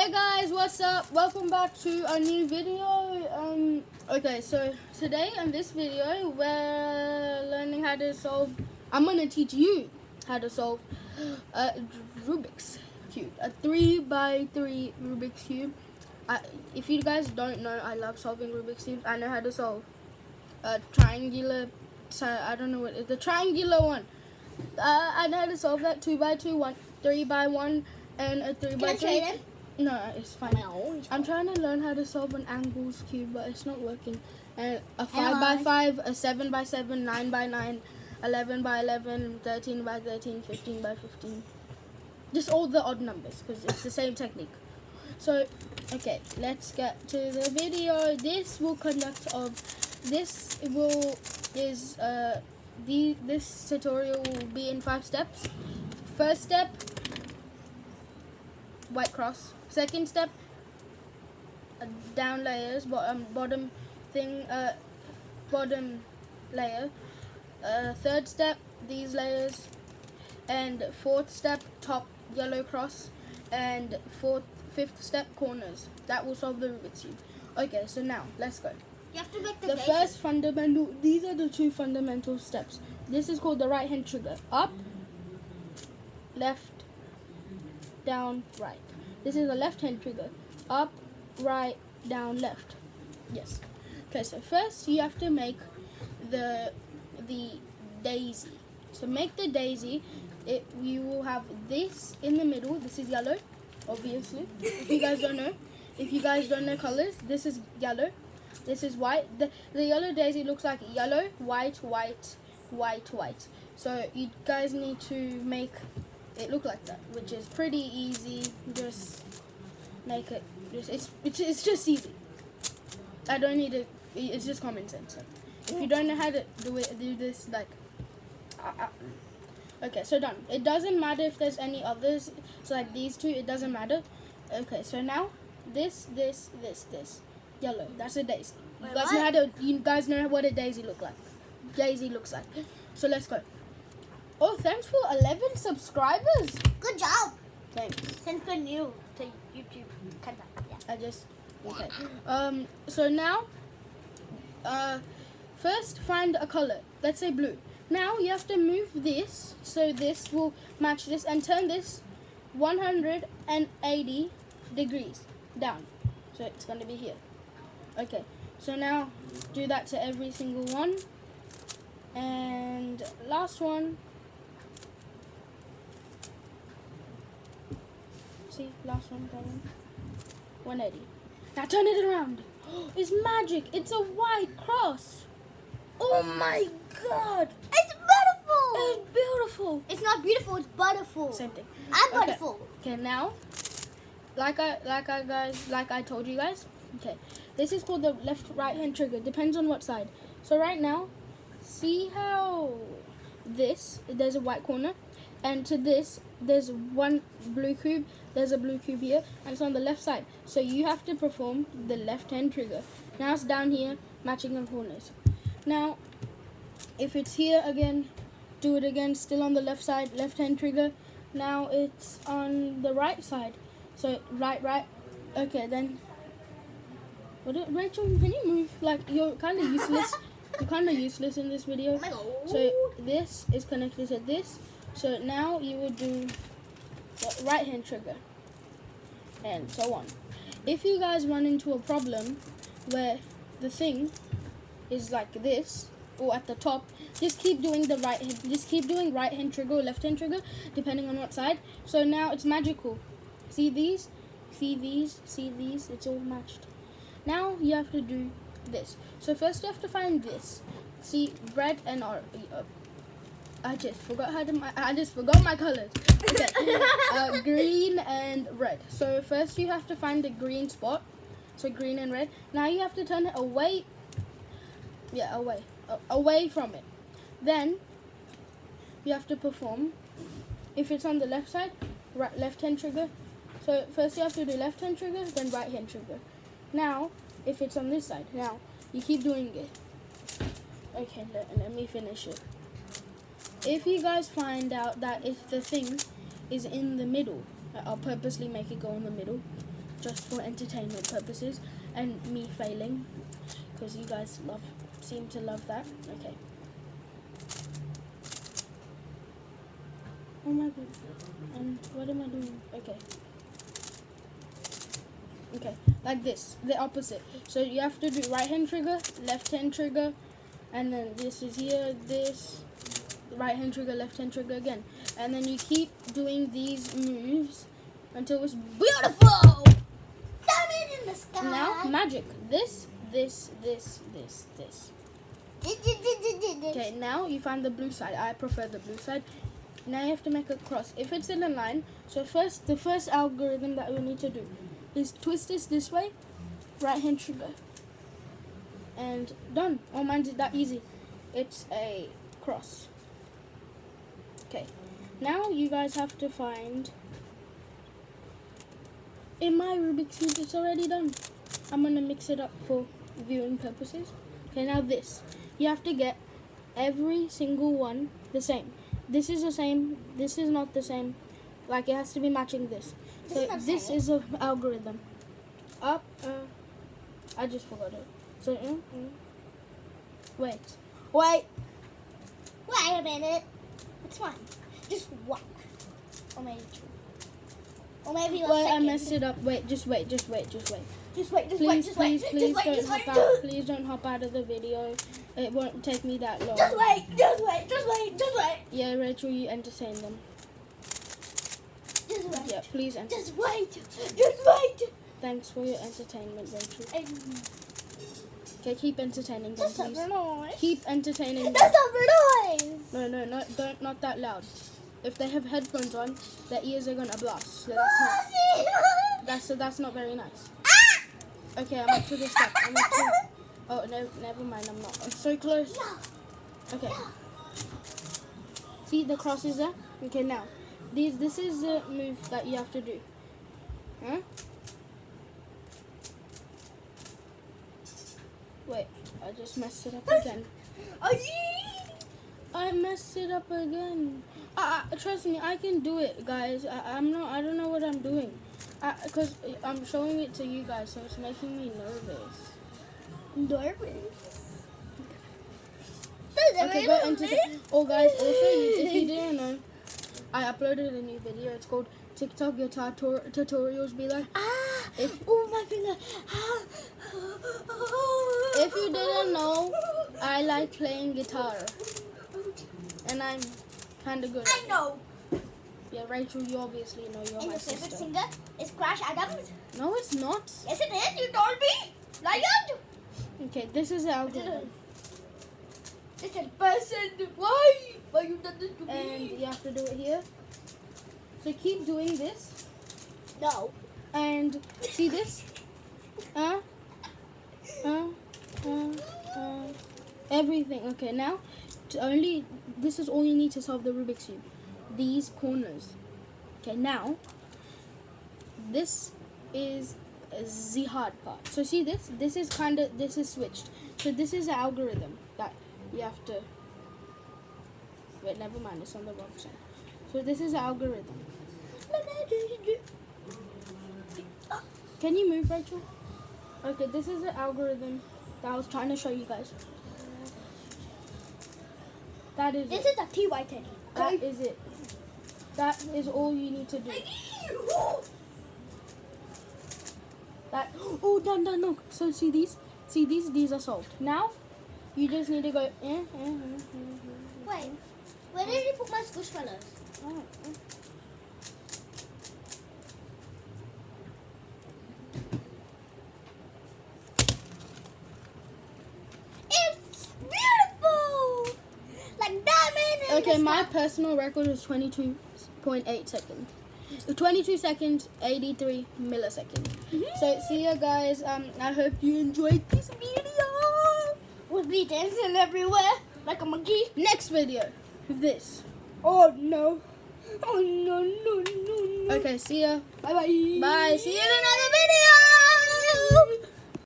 Hey guys, what's up? Welcome back to a new video. Okay, so today in this video we're learning how to solve. I'm gonna teach you how to solve a Rubik's cube, a 3x3 Rubik's cube. If you guys don't know, I love solving Rubik's cubes. I know how to solve a triangular. I don't know what the triangular one. I know how to solve that 2x2, 3x1, and a 3x3. No, it's fine. I'm trying to learn how to solve an angles cube, but it's not working. And a 5x5, a 7x7, 9x9, 11x11, 13x13, 15x15. Just all the odd numbers, because it's the same technique. So, okay, let's get to the video. This tutorial will be in 5 steps. First step, white cross. Second step, down layers, bottom layer. Third step, these layers, and fourth step, top yellow cross, and fifth step, corners. That will solve the Rubik's cube. Okay, so now let's go. You have to make The first fundamental. These are the 2 fundamental steps. This is called the right hand trigger. Up, left, down, right. This is a left hand trigger. Up, right, down, left. Yes. Okay, so first you have to make the daisy. So make the daisy. You will have this in the middle. This is yellow, obviously. If you guys don't know colors, this is yellow. This is white. The yellow daisy looks like yellow, white, white, white, white. So you guys need to make it look like that, which is pretty easy. Just make it. It's just easy. I don't need it. It's just common sense. If you don't know how to do this, like, okay, so done. It doesn't matter if there's any others. So like these 2, it doesn't matter. Okay, so now this, yellow. That's a daisy. You guys know what a daisy looks like. So let's go. Oh, thanks for 11 subscribers. Good job. Thanks. Since we're new to YouTube, yeah. Okay. So now, first find a color. Let's say blue. Now you have to move this so this will match this and turn this 180 degrees down. So it's going to be here. Okay. So now do that to every single one. And last one. See, last one, 180. Now turn it around. It's magic. It's a white cross. Oh my god. It's beautiful. It's beautiful. It's not beautiful, it's beautiful. Same thing. I'm beautiful. Okay, now, like I told you guys, okay, this is called the left right hand trigger. Depends on what side. So right now, see how there's a white corner, and to this, there's one blue cube. There's a blue cube here, and it's on the left side. So you have to perform the left hand trigger. Now it's down here, matching the corners. Now, if it's here again, do it again, still on the left side, left hand trigger. Now it's on the right side. So right. Okay, then. Rachel, can you move? Like, you're kind of useless. You're kind of useless in this video. So this is connected to this. So now you will do the right hand trigger, and so on. If you guys run into a problem where the thing is like this or at the top, just keep doing right hand trigger or left hand trigger, depending on what side. So now it's magical. See these? It's all matched. Now you have to do this. So first you have to find this. See, red and orange. I just forgot my colors. Okay. Green and red. So first you have to find the green spot. So green and red. Now you have to turn it away. Yeah, away from it. Then you have to perform. If it's on the left side, left hand trigger. So first you have to do left hand trigger, then right hand trigger. Now, if it's on this side, now you keep doing it. Okay, let me finish it. If you guys find out that if the thing is in the middle, I'll purposely make it go in the middle. just for entertainment purposes and me failing, because you guys seem to love that. Okay. Oh my god. And what am I doing? Okay. Okay, like this, the opposite. So you have to do right hand trigger, left hand trigger, and then this is here, this, right hand trigger, left hand trigger again. And then you keep doing these moves until it's beautiful! Diamond in the sky. Now, magic. This. Okay, now you find the blue side. I prefer the blue side. Now you have to make a cross. If it's in a line, so the first algorithm that we need to do is twist this way, right hand trigger, and done. Oh, mine did that easy. It's a cross. Okay, now you guys have to find. In my Rubik's Cube, it's already done. I'm gonna mix it up for viewing purposes. Okay, now this. You have to get every single one the same. This is the same. This is not the same. Like, it has to be matching this. So this is an algorithm. Up. I just forgot it. So wait. Wait a minute. It's fine. Just walk. Or maybe two. Or maybe a Wait, second. I messed it up. Wait, just wait. Just wait. Please don't hop out. Please don't hop out of the video. It won't take me that long. Just wait. Yeah, Rachel, you entertain them. Just wait. Yeah, please entertain. Just wait. Thanks for your entertainment, Rachel. Okay, keep entertaining them, Just please. a noise. Keep entertaining them. Just a noise. No, don't, not that loud. If they have headphones on, their ears are gonna blast. So that's not very nice. Okay, I'm up to the step. Oh, no, never mind. I'm not. I'm so close. Okay. See the crosses there? Okay, now this is the move that you have to do. Huh? Wait, I just messed it up again. I messed it up again. Trust me, I can do it, guys. I don't know what I'm doing. Because I'm showing it to you guys, so it's making me nervous. Okay, go into oh, guys, also, if you didn't know, I uploaded a new video. It's called TikTok Guitar Tutorials Be Like. My finger. If you didn't know, I like playing guitar. And I'm kind of good. I know. Yeah, Rachel, you obviously know you're And my your favorite sister. singer is Crash Adams. No, it's not. Yes, it is. You told me. Lion. Okay, this is the algorithm. It's a person. Why? Why you done this to And me? you have to do it here. So keep doing this. No. And see this? Everything. Okay, now this is all you need to solve the Rubik's Cube. These corners. Okay, now this is the hard part. So see this? This is switched. So this is the algorithm that you have to wait, never mind, it's on the wrong side. So this is the algorithm. Can you move, Rachel? Okay, this is the algorithm that I was trying to show you guys. That is This it. is a TY Teddy. That is it. That is all you need to do. No. So see these? See these? These are solved. Now, you just need to go. Wait, where did you put my squishmallows? It's beautiful! Like diamond in Okay, the my sky. personal record is 22.8 seconds. 22 seconds, 83 milliseconds. So see you guys. I hope you enjoyed this video. With me dancing everywhere like a monkey. Next video with this. Oh no. Oh no. Okay, see ya. Bye bye. Bye. See you in another video.